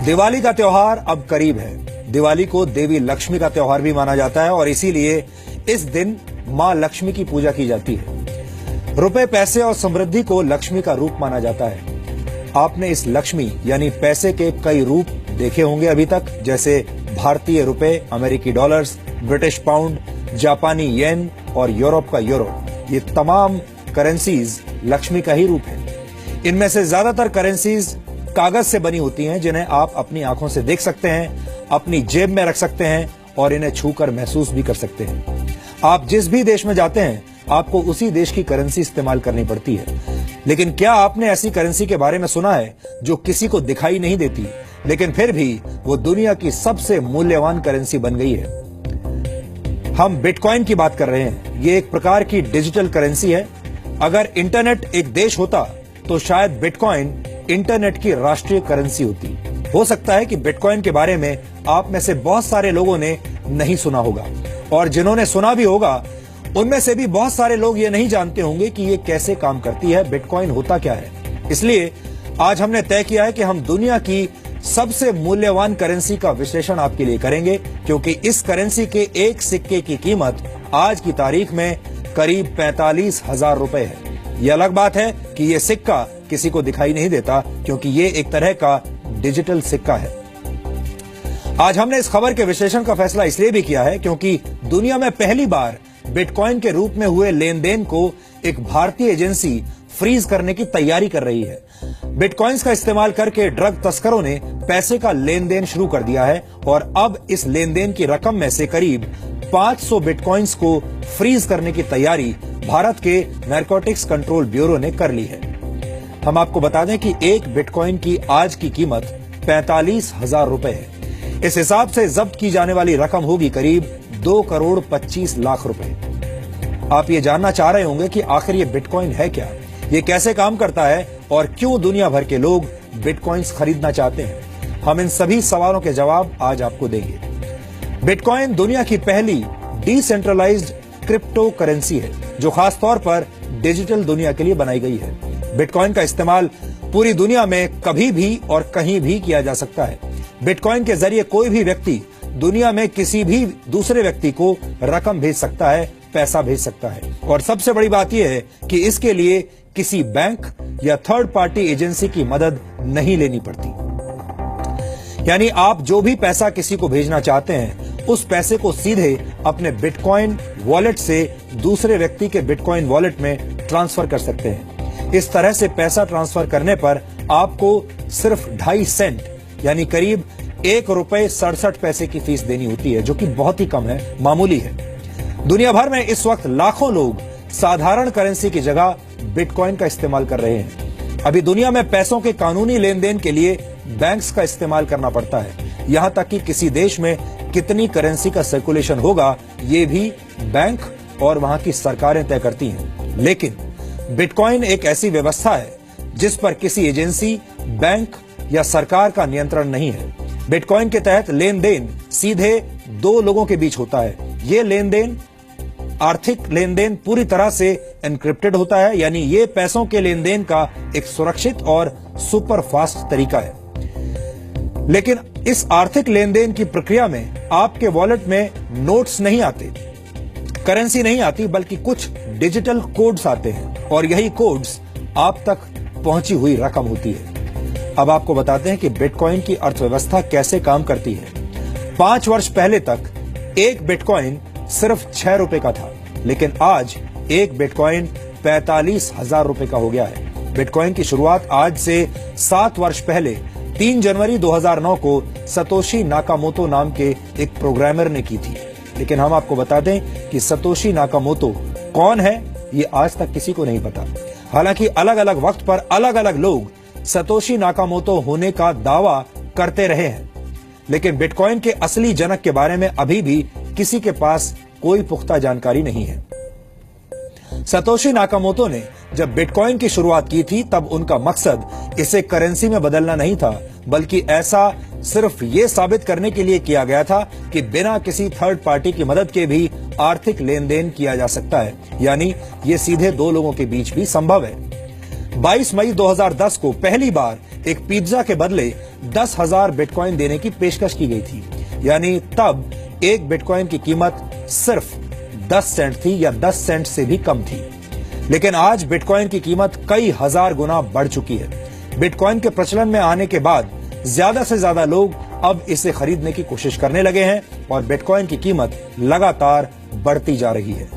दिवाली का त्योहार अब करीब है। दिवाली को देवी लक्ष्मी का त्योहार भी माना जाता है और इसीलिए इस दिन मां लक्ष्मी की पूजा की जाती है। रुपए, पैसे और समृद्धि को लक्ष्मी का रूप माना जाता है। आपने इस लक्ष्मी यानी पैसे के कई रूप देखे होंगे अभी तक, जैसे भारतीय रुपए, अमेरिकी डॉलर्स, ब्रिटिश पाउंड, जापानी येन और यूरोप का यूरो। ये तमाम करेंसीज लक्ष्मी का ही रूप है। इनमें से ज्यादातर करेंसीज कागज से बनी होती हैं, जिन्हें आप अपनी आंखों से देख सकते हैं, अपनी जेब में रख सकते हैं और इन्हें छूकर महसूस भी कर सकते हैं। आप जिस भी देश में जाते हैं, आपको उसी देश की करेंसी इस्तेमाल करनी पड़ती है। लेकिन क्या आपने ऐसी करेंसी के बारे में सुना है जो किसी को दिखाई नहीं देती, लेकिन फिर भी वो दुनिया की सबसे मूल्यवान करेंसी बन गई है? हम बिटकॉइन की बात कर रहे हैं। ये एक प्रकार की डिजिटल करेंसी है। अगर इंटरनेट एक देश होता तो शायद बिटकॉइन इंटरनेट की राष्ट्रीय करेंसी होती। हो सकता है कि बिटकॉइन के बारे में आप में से बहुत सारे लोगों ने नहीं सुना होगा, और जिन्होंने सुना भी होगा उनमें से भी बहुत सारे लोग ये नहीं जानते होंगे कि ये कैसे काम करती है, बिटकॉइन होता क्या है। इसलिए आज हमने तय किया है कि हम दुनिया की सबसे मूल्यवान करेंसी का विश्लेषण आपके लिए करेंगे, क्योंकि इस करेंसी के एक सिक्के की कीमत आज की तारीख में करीब 45,000 रुपए है। यह अलग बात है कि यह सिक्का किसी को दिखाई नहीं देता, क्योंकि ये एक तरह का डिजिटल सिक्का है। आज हमने इस खबर के विश्लेषण का फैसला इसलिए भी किया है क्योंकि दुनिया में पहली बार बिटकॉइन के रूप में हुए लेन देन को एक भारतीय एजेंसी फ्रीज करने की तैयारी कर रही है। बिटकॉइंस का इस्तेमाल करके ड्रग तस्करों ने पैसे का लेन देन शुरू कर दिया है और अब इस लेन देन की रकम में से करीब 500 बिटकॉइंस को फ्रीज करने की तैयारी भारत के नारकोटिक्स कंट्रोल ब्यूरो ने कर ली है। हम आपको बता दें कि एक बिटकॉइन की आज की कीमत 45,000 रुपए है। इस हिसाब से जब्त की जाने वाली रकम होगी करीब 2 करोड़ 25 लाख रुपए। आप ये जानना चाह रहे होंगे कि आखिर ये बिटकॉइन है क्या, ये कैसे काम करता है और क्यों दुनिया भर के लोग बिटकॉइंस खरीदना चाहते हैं। हम इन सभी सवालों के जवाब आज आपको देंगे। बिटकॉइन दुनिया की पहली डिसेंट्रलाइज्ड क्रिप्टो करेंसी है, जो खास तौर पर डिजिटल दुनिया के लिए बनाई गई है। बिटकॉइन का इस्तेमाल पूरी दुनिया में कभी भी और कहीं भी किया जा सकता है। बिटकॉइन के जरिए कोई भी व्यक्ति दुनिया में किसी भी दूसरे व्यक्ति को रकम भेज सकता है, पैसा भेज सकता है। और सबसे बड़ी बात यह है कि इसके लिए किसी बैंक या थर्ड पार्टी एजेंसी की मदद नहीं लेनी पड़ती। यानी आप जो भी पैसा किसी को भेजना चाहते हैं, उस पैसे को सीधे अपने बिटकॉइन वॉलेट से दूसरे व्यक्ति के बिटकॉइन वॉलेट में ट्रांसफर कर सकते हैं। इस तरह से पैसा ट्रांसफर करने पर आपको सिर्फ 2.5 सेंट यानी करीब 1 रुपए 67 पैसे की फीस देनी होती है, जो कि बहुत ही कम है, मामूली है। दुनिया भर में इस वक्त लाखों लोग साधारण करेंसी की जगह बिटकॉइन का इस्तेमाल कर रहे हैं। अभी दुनिया में पैसों के कानूनी लेन देन के लिए बैंक्स का इस्तेमाल करना पड़ता है। यहां तक कि किसी देश में कितनी करेंसी का सर्कुलेशन होगा, ये भी बैंक और वहां की सरकारें तय करती हैं। लेकिन बिटकॉइन एक ऐसी व्यवस्था है जिस पर किसी एजेंसी, बैंक या सरकार का नियंत्रण नहीं है। बिटकॉइन के तहत लेन देन सीधे 2 लोगों के बीच होता है। ये लेन देन, आर्थिक लेन देन, पूरी तरह से एनक्रिप्टेड होता है, यानी ये पैसों के लेन देन का एक सुरक्षित और सुपर फास्ट तरीका है। लेकिन इस आर्थिक लेन देन की प्रक्रिया में आपके वॉलेट में नोट्स नहीं आते, करेंसी नहीं आती, बल्कि कुछ डिजिटल कोड्स आते हैं और यही कोड्स आप तक पहुंची हुई रकम होती है। अब आपको बताते हैं कि बिटकॉइन की अर्थव्यवस्था कैसे काम करती है। 5 वर्ष पहले तक एक बिटकॉइन सिर्फ 6 रुपए का था, लेकिन आज एक बिटकॉइन 45,000 रुपए का हो गया है। बिटकॉइन की शुरुआत आज से 7 वर्ष पहले 3 जनवरी 2009 को सतोशी नाकामोतो नाम के एक प्रोग्रामर ने की थी। लेकिन हम आपको बता दें कि सतोशी नाकामोतो कौन है, ये आज तक किसी को नहीं पता। हालांकि अलग अलग वक्त पर अलग अलग लोग सतोशी नाकामोतो होने का दावा करते रहे हैं, लेकिन बिटकॉइन के असली जनक के बारे में अभी भी किसी के पास कोई पुख्ता जानकारी नहीं है। सतोशी नाकामोतो ने जब बिटकॉइन की शुरुआत की थी, तब उनका मकसद इसे करेंसी में बदलना नहीं था, बल्कि ऐसा सिर्फ ये साबित करने के लिए किया गया था कि बिना किसी थर्ड पार्टी की मदद के भी आर्थिक लेन देन किया जा सकता है, यानी ये सीधे 2 लोगों के बीच भी संभव है। 22 मई 2010 को पहली बार एक पिज्जा के बदले 10,000 बिटकॉइन देने की पेशकश की गई थी। यानी तब एक बिटकॉइन की कीमत सिर्फ 10 सेंट थी या 10 सेंट से भी कम थी। लेकिन आज बिटकॉइन की कीमत कई हजार गुना बढ़ चुकी है। बिटकॉइन के प्रचलन में आने के बाद ज्यादा से ज्यादा लोग अब इसे खरीदने की कोशिश करने लगे हैं और बिटकॉइन की कीमत लगातार बढ़ती जा रही है।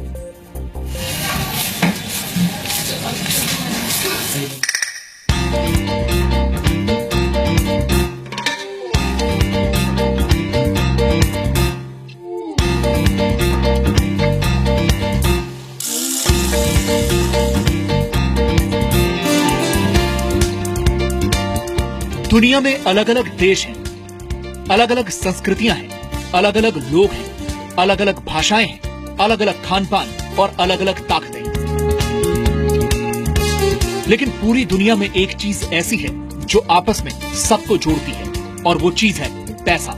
दुनिया में अलग अलग देश हैं, अलग अलग संस्कृतियां हैं, अलग अलग लोग हैं, अलग अलग भाषाएं हैं, अलग अलग खान पान और अलग अलग ताकतें। लेकिन पूरी दुनिया में एक चीज ऐसी है जो आपस में सबको जोड़ती है और वो चीज है पैसा।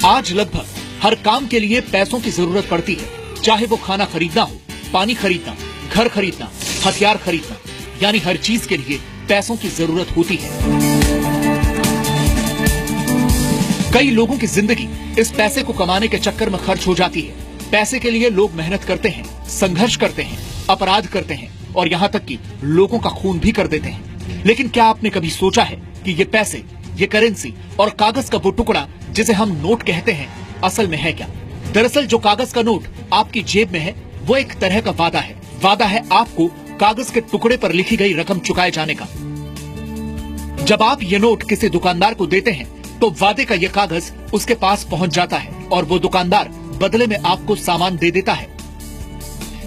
आज लगभग हर काम के लिए पैसों की जरूरत पड़ती है, चाहे वो खाना खरीदना हो, पानी खरीदना, घर खरीदना, हथियार खरीदना, यानी हर चीज के लिए पैसों की जरूरत होती है। कई लोगों की जिंदगी इस पैसे को कमाने के चक्कर में खर्च हो जाती है। पैसे के लिए लोग मेहनत करते हैं, संघर्ष करते हैं, अपराध करते हैं और यहाँ तक कि लोगों का खून भी कर देते हैं। लेकिन क्या आपने कभी सोचा है कि ये पैसे, ये करेंसी और कागज का वो टुकड़ा जिसे हम नोट कहते हैं, असल में है क्या? दरअसल जो कागज का नोट आपकी जेब में है वो एक तरह का वादा है। वादा है आपको कागज के टुकड़े पर लिखी गई रकम चुकाए जाने का। जब आप ये नोट किसी दुकानदार को देते हैं तो वादे का ये कागज उसके पास पहुंच जाता है और वो दुकानदार बदले में आपको सामान दे देता है।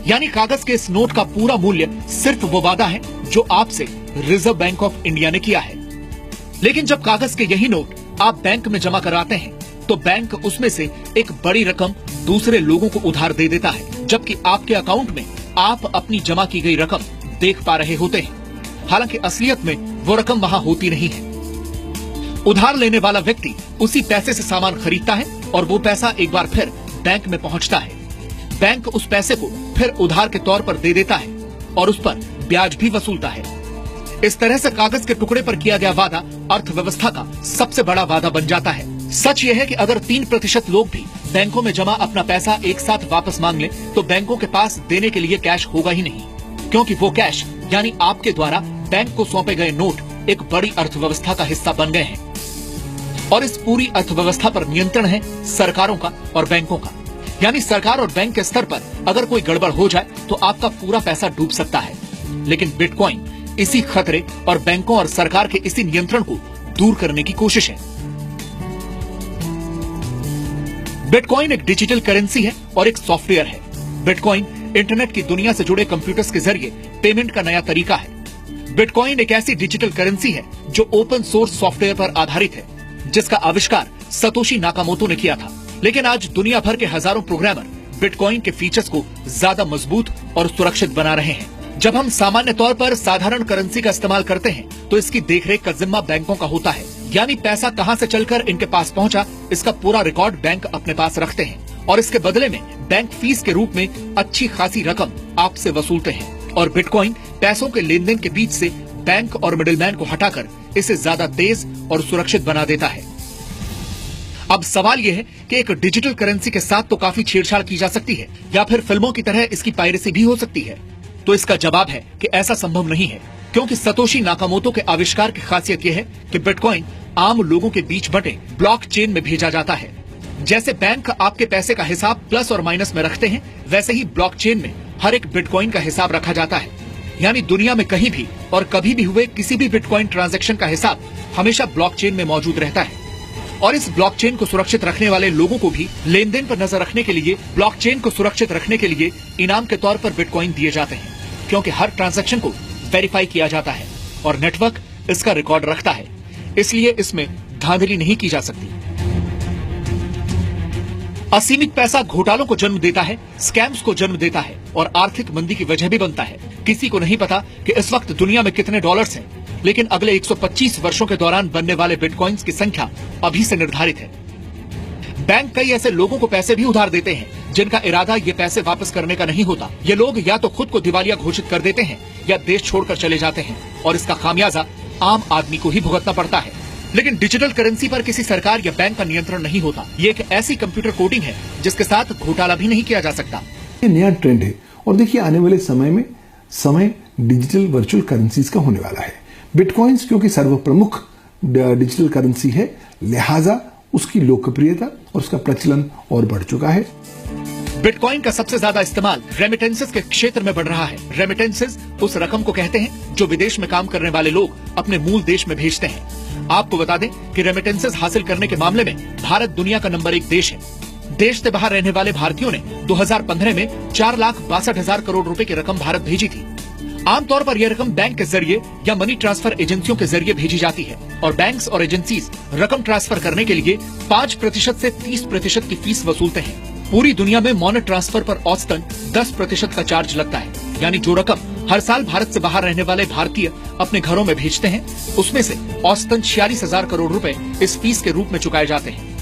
यानी कागज के इस नोट का पूरा मूल्य सिर्फ वो वादा है जो आपसे रिजर्व बैंक ऑफ इंडिया ने किया है। लेकिन जब कागज के यही नोट आप बैंक में जमा कराते हैं तो बैंक उसमें से एक बड़ी रकम दूसरे लोगों को उधार दे देता है, जबकि आपके अकाउंट में आप अपनी जमा की गई रकम देख पा रहे होते हैं। हालांकि असलियत में वो रकम वहां होती नहीं है। उधार लेने वाला व्यक्ति उसी पैसे से सामान खरीदता है और वो पैसा एक बार फिर बैंक में पहुंचता है। बैंक उस पैसे को फिर उधार के तौर पर दे देता है और उस पर ब्याज भी वसूलता है। इस तरह से कागज के टुकड़े पर किया गया वादा अर्थव्यवस्था का सबसे बड़ा वादा बन जाता है। सच यह है कि अगर 3% लोग भी बैंकों में जमा अपना पैसा एक साथ वापस मांग ले तो बैंकों के पास देने के लिए कैश होगा ही नहीं, क्योंकि वो कैश यानी आपके द्वारा बैंक को सौंपे गए नोट एक बड़ी अर्थव्यवस्था का हिस्सा बन गए हैं। और इस पूरी अर्थव्यवस्था पर नियंत्रण है सरकारों का और बैंकों का। यानी सरकार और बैंक के स्तर पर अगर कोई गड़बड़ हो जाए तो आपका पूरा पैसा डूब सकता है। लेकिन बिटकॉइन इसी खतरे और बैंकों और सरकार के इसी नियंत्रण को दूर करने की कोशिश है। बिटकॉइन एक डिजिटल करेंसी है और एक सॉफ्टवेयर है। बिटकॉइन इंटरनेट की दुनिया से जुड़े कंप्यूटर्स के जरिए पेमेंट का नया तरीका है। बिटकॉइन एक ऐसी डिजिटल करेंसी है जो ओपन सोर्स सॉफ्टवेयर पर आधारित है, जिसका आविष्कार सतोशी नाकामोटो ने किया था। लेकिन आज दुनिया भर के हजारों प्रोग्रामर बिटकॉइन के फीचर्स को ज्यादा मजबूत और सुरक्षित बना रहे हैं। जब हम सामान्य तौर पर साधारण करेंसी का इस्तेमाल करते हैं तो इसकी देखरेख का जिम्मा बैंकों का होता है। यानी पैसा कहां से चलकर इनके पास पहुंचा, इसका पूरा रिकॉर्ड बैंक अपने पास रखते हैं और इसके बदले में बैंक फीस के रूप में अच्छी खासी रकम आपसे वसूलते हैं। और बिटकॉइन पैसों के लेन देन के बीच से बैंक और मिडिलमैन को हटाकर इसे ज्यादा तेज और सुरक्षित बना देता है। अब सवाल यह है कि एक डिजिटल करेंसी के साथ तो काफी छेड़छाड़ की जा सकती है या फिर फिल्मों की तरह इसकी पायरेसी भी हो सकती है। तो इसका जवाब है कि ऐसा संभव नहीं है, क्योंकि सतोशी नाकामोटो के आविष्कार की खासियत यह है कि बिटकॉइन आम लोगों के बीच बंटे ब्लॉकचेन में भेजा जाता है। जैसे बैंक आपके पैसे का हिसाब प्लस और माइनस में रखते हैं, वैसे ही ब्लॉकचेन में हर एक बिटकॉइन का हिसाब रखा जाता है। यानी दुनिया में कहीं भी और कभी भी हुए किसी भी बिटकॉइन ट्रांजैक्शन का हिसाब हमेशा ब्लॉकचेन में मौजूद रहता है। और इस ब्लॉकचेन को सुरक्षित रखने वाले लोगों को भी लेन देन पर नजर रखने के लिए, ब्लॉकचेन को सुरक्षित रखने के लिए इनाम के तौर पर बिटकॉइन दिए जाते हैं, क्योंकि हर ट्रांजैक्शन को वेरीफाई किया जाता है और नेटवर्क इसका रिकॉर्ड रखता है। इसलिए इसमें धांधली नहीं की जा सकती। असीमित पैसा घोटालों को जन्म देता है, स्कैम्स को जन्म देता है और आर्थिक मंदी की वजह भी बनता है। किसी को नहीं पता कि इस वक्त दुनिया में कितने डॉलर्स हैं, लेकिन अगले 125 वर्षों के दौरान बनने वाले बिटकॉइंस की संख्या अभी से निर्धारित है। बैंक कई ऐसे लोगों को पैसे भी उधार देते हैं जिनका इरादा ये पैसे वापस करने का नहीं होता। ये लोग या तो खुद को दिवालिया घोषित कर देते हैं या देश छोड़कर चले जाते हैं और इसका खामियाजा आम आदमी को ही भुगतना पड़ता है। लेकिन डिजिटल करेंसी पर किसी सरकार या बैंक का नियंत्रण नहीं होता। ये एक ऐसी कंप्यूटर कोडिंग है जिसके साथ घोटाला भी नहीं किया जा सकता। ये नया ट्रेंड है और देखिए आने वाले समय डिजिटल वर्चुअल करेंसीज का होने वाला है। बिटकॉइंस क्योंकि सर्वप्रमुख डिजिटल करेंसी है, लिहाजा उसकी लोकप्रियता और उसका प्रचलन और बढ़ चुका है। बिटकॉइन का सबसे ज्यादा इस्तेमाल रेमिटेंसेस के क्षेत्र में बढ़ रहा है। रेमिटेंसेस उस रकम को कहते हैं जो विदेश में काम करने वाले लोग अपने मूल देश में भेजते हैं। आपको बता दें कि रेमिटेंसेस हासिल करने के मामले में भारत दुनिया का नंबर 1 देश है। देश से बाहर रहने वाले भारतीयों ने 2015 में 4,62,000 करोड़ रुपए की रकम भारत भेजी थी। आमतौर पर यह रकम बैंक के जरिए या मनी ट्रांसफर एजेंसियों के जरिए भेजी जाती है और बैंक्स और एजेंसीज रकम ट्रांसफर करने के लिए 5% से 30% की फीस वसूलते हैं। पूरी दुनिया में मनी ट्रांसफर पर औसतन 10% का चार्ज लगता है, यानी जो रकम हर साल भारत से बाहर रहने वाले भारतीय अपने घरों में भेजते हैं उसमें से औसतन 46,000 करोड़ रुपए इस फीस के रूप में चुकाए जाते हैं।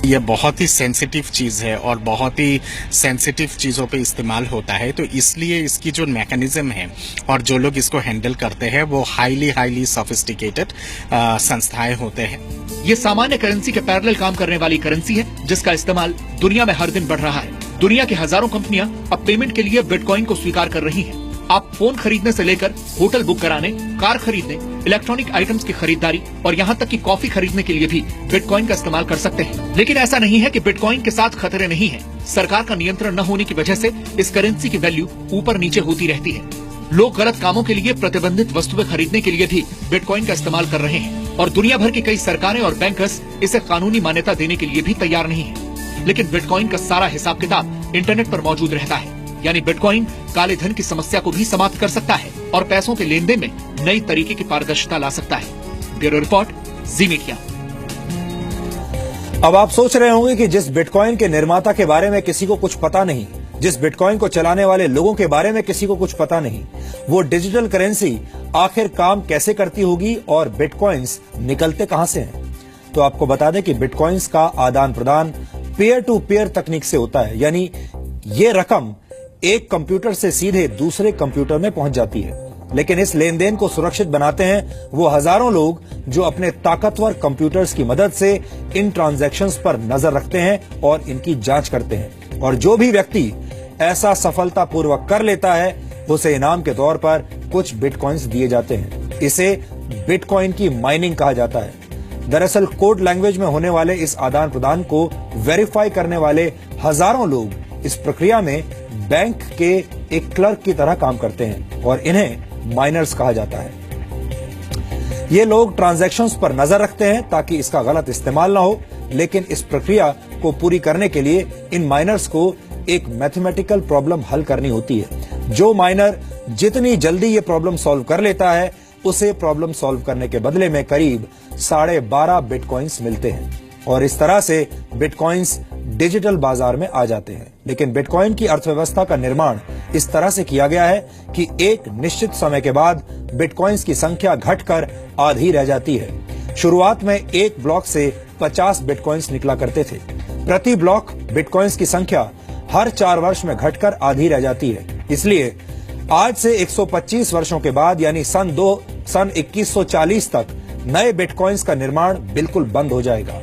यह बहुत ही सेंसिटिव चीज है और बहुत ही सेंसिटिव चीजों पे इस्तेमाल होता है, तो इसलिए इसकी जो मैकेनिज्म है और जो लोग इसको हैंडल करते हैं वो हाईली सोफिस्टिकेटेड संस्थाएं होते हैं। ये सामान्य करेंसी के पैरेलल काम करने वाली करेंसी है जिसका इस्तेमाल दुनिया में हर दिन बढ़ रहा है। दुनिया की हजारों कंपनियां अब पेमेंट के लिए बिटकॉइन को स्वीकार कर रही हैं। आप फोन खरीदने से लेकर होटल बुक कराने, कार खरीदने, इलेक्ट्रॉनिक आइटम्स की खरीदारी और यहाँ तक कि कॉफी खरीदने के लिए भी बिटकॉइन का इस्तेमाल कर सकते हैं। लेकिन ऐसा नहीं है कि बिटकॉइन के साथ खतरे नहीं है। सरकार का नियंत्रण न होने की वजह से इस करेंसी की वैल्यू ऊपर नीचे होती रहती है। लोग गलत कामों के लिए प्रतिबंधित वस्तुएं खरीदने के लिए भी बिटकॉइन का इस्तेमाल कर रहे हैं और दुनिया भर की कई सरकारें और बैंकर्स इसे कानूनी मान्यता देने के लिए भी तैयार नहीं है। लेकिन बिटकॉइन का सारा हिसाब किताब इंटरनेट पर मौजूद रहता है, यानी बिटकॉइन काले धन की समस्या को भी समाप्त कर सकता है और पैसों के लेन देन में नई तरीके की पारदर्शिता ला सकता है। ब्यूरो रिपोर्ट, जी मीडिया। अब आप सोच रहे होंगे कि जिस बिटकॉइन के निर्माता के बारे में किसी को कुछ पता नहीं, जिस बिटकॉइन को चलाने वाले लोगों के बारे में किसी को कुछ पता नहीं, वो डिजिटल करेंसी आखिर काम कैसे करती होगी और बिटकॉइंस निकलते कहां से हैं? तो आपको बता दें कि बिटकॉइंस का आदान प्रदान पेयर टू पेयर तकनीक से होता है, यानी ये रकम एक कंप्यूटर से सीधे दूसरे कंप्यूटर में पहुंच जाती है। लेकिन इस लेन देन को सुरक्षित बनाते हैं वो हजारों लोग जो अपने ताकतवर कंप्यूटर्स की मदद से इन ट्रांजैक्शंस पर नजर रखते हैं और इनकी जांच करते हैं। और जो भी व्यक्ति ऐसा सफलतापूर्वक कर लेता है उसे इनाम के तौर पर कुछ बिटकॉइंस दिए जाते हैं। इसे बिटकॉइन की माइनिंग कहा जाता है। दरअसल कोड लैंग्वेज में होने वाले इस आदान प्रदान को वेरीफाई करने वाले हजारों लोग इस प्रक्रिया में बैंक के एक क्लर्क की तरह काम करते हैं और इन्हें माइनर्स कहा जाता है। ये लोग ट्रांजैक्शंस पर नजर रखते हैं ताकि इसका गलत इस्तेमाल ना हो, लेकिन इस प्रक्रिया को पूरी करने के लिए इन माइनर्स को एक मैथमेटिकल प्रॉब्लम हल करनी होती है। जो माइनर जितनी जल्दी ये प्रॉब्लम सॉल्व कर लेता है उसे प्रॉब्लम सॉल्व करने के बदले में करीब 12.5 बिटकॉइंस मिलते हैं और इस तरह से बिटकॉइंस डिजिटल बाजार में आ जाते हैं। लेकिन बिटकॉइन की अर्थव्यवस्था का निर्माण इस तरह से किया गया है कि एक निश्चित समय के बाद बिटकॉइंस की संख्या घटकर आधी रह जाती है। शुरुआत में एक ब्लॉक से 50 बिटकॉइंस निकला करते थे। प्रति ब्लॉक बिटकॉइंस की संख्या हर 4 वर्ष में घटकर आधी रह जाती है। इसलिए आज से 125 वर्षों के बाद यानी सन 2140 तक नए बिटकॉइंस का निर्माण बिल्कुल बंद हो जाएगा।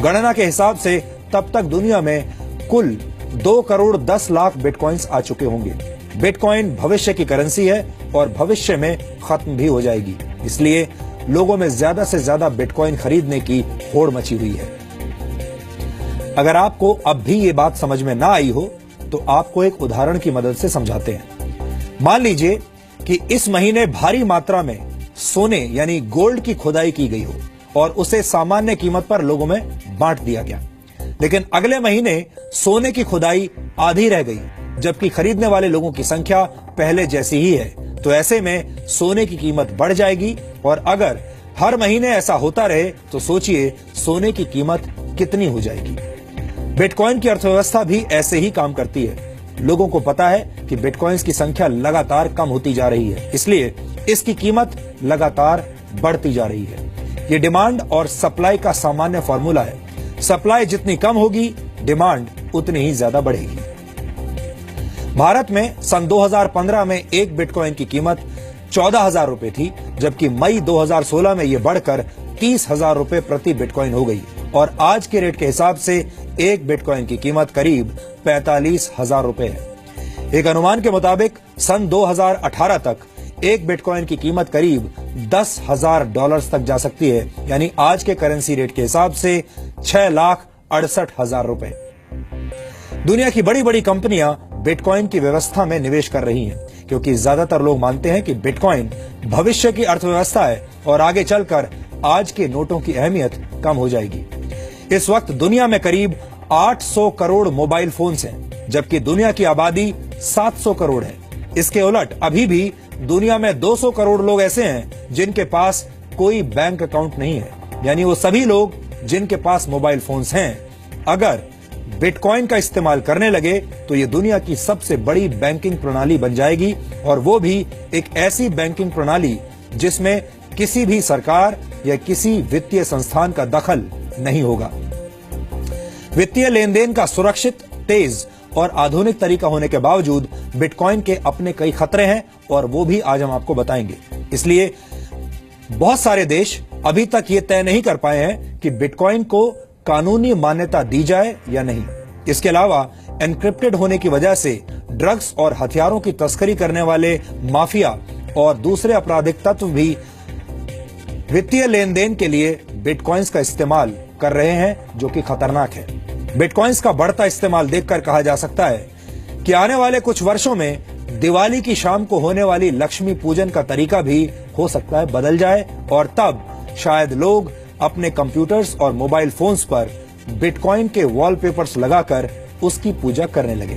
गणना के हिसाब से तब तक दुनिया में कुल 2 करोड़ 10 लाख बिटकॉइंस आ चुके होंगे। बिटकॉइन भविष्य की करेंसी है और भविष्य में खत्म भी हो जाएगी। इसलिए लोगों में ज्यादा से ज्यादा बिटकॉइन खरीदने की होड़ मची हुई है। अगर आपको अब भी ये बात समझ में ना आई हो तो आपको एक उदाहरण की मदद से समझाते हैं। मान लीजिए कि इस महीने भारी मात्रा में सोने यानी गोल्ड की खुदाई की गई हो और उसे सामान्य कीमत पर लोगों में बांट दिया गया। लेकिन अगले महीने सोने की खुदाई आधी रह गई, जबकि खरीदने वाले लोगों की संख्या पहले जैसी ही है। तो ऐसे में सोने की कीमत बढ़ जाएगी और अगर हर महीने ऐसा होता रहे तो सोचिए सोने की कीमत कितनी हो जाएगी। बिटकॉइन की अर्थव्यवस्था भी ऐसे ही काम करती है। लोगों को पता है कि बिटकॉइंस की संख्या लगातार कम होती जा रही है, इसलिए इसकी कीमत लगातार बढ़ती जा रही है। ये डिमांड और सप्लाई का सामान्य फॉर्मूला है। सप्लाई जितनी कम होगी, डिमांड उतनी ही ज्यादा बढ़ेगी। भारत में सन 2015 में एक बिटकॉइन की कीमत 14,000 रुपए थी, जबकि मई 2016 में यह बढ़कर 30,000 रुपए प्रति बिटकॉइन हो गई और आज के रेट के हिसाब से एक बिटकॉइन की कीमत करीब 45,000 रुपए है। एक अनुमान के मुताबिक सन 2018 तक एक बिटकॉइन की कीमत करीब $10,000 तक जा सकती है, यानी आज के करेंसी रेट के हिसाब से 6,68,000 रुपए। दुनिया की बड़ी बड़ी कंपनियां बिटकॉइन की व्यवस्था में निवेश कर रही हैं, क्योंकि ज्यादातर लोग मानते हैं कि बिटकॉइन भविष्य की अर्थव्यवस्था है और आगे चलकर आज के नोटों की अहमियत कम हो जाएगी। इस वक्त दुनिया में करीब 800 करोड़ मोबाइल फोन्स हैं, जबकि दुनिया की आबादी 700 करोड़ है। इसके उलट अभी भी दुनिया में 200 करोड़ लोग ऐसे हैं जिनके पास कोई बैंक अकाउंट नहीं है, यानी वो सभी लोग जिनके पास मोबाइल फोन्स हैं अगर बिटकॉइन का इस्तेमाल करने लगे तो ये दुनिया की सबसे बड़ी बैंकिंग प्रणाली बन जाएगी, और वो भी एक ऐसी बैंकिंग प्रणाली जिसमें किसी भी सरकार या किसी वित्तीय संस्थान का दखल नहीं होगा। वित्तीय लेन देन का सुरक्षित, तेज और आधुनिक तरीका होने के बावजूद बिटकॉइन के अपने कई खतरे हैं और वो भी आज हम आपको बताएंगे। इसलिए बहुत सारे देश अभी तक ये तय नहीं कर पाए हैं कि बिटकॉइन को कानूनी मान्यता दी जाए या नहीं। इसके अलावा एन्क्रिप्टेड होने की वजह से ड्रग्स और हथियारों की तस्करी करने वाले माफिया और दूसरे आपराधिक तत्व भी वित्तीय लेन देन के लिए बिटकॉइंस का इस्तेमाल कर रहे हैं, जो कि खतरनाक है। बिटकॉइंस का बढ़ता इस्तेमाल देखकर कहा जा सकता है कि आने वाले कुछ वर्षों में दिवाली की शाम को होने वाली लक्ष्मी पूजन का तरीका भी हो सकता है बदल जाए, और तब शायद लोग अपने कंप्यूटर्स और मोबाइल फोन्स पर बिटकॉइन के वॉलपेपर्स लगाकर उसकी पूजा करने लगे।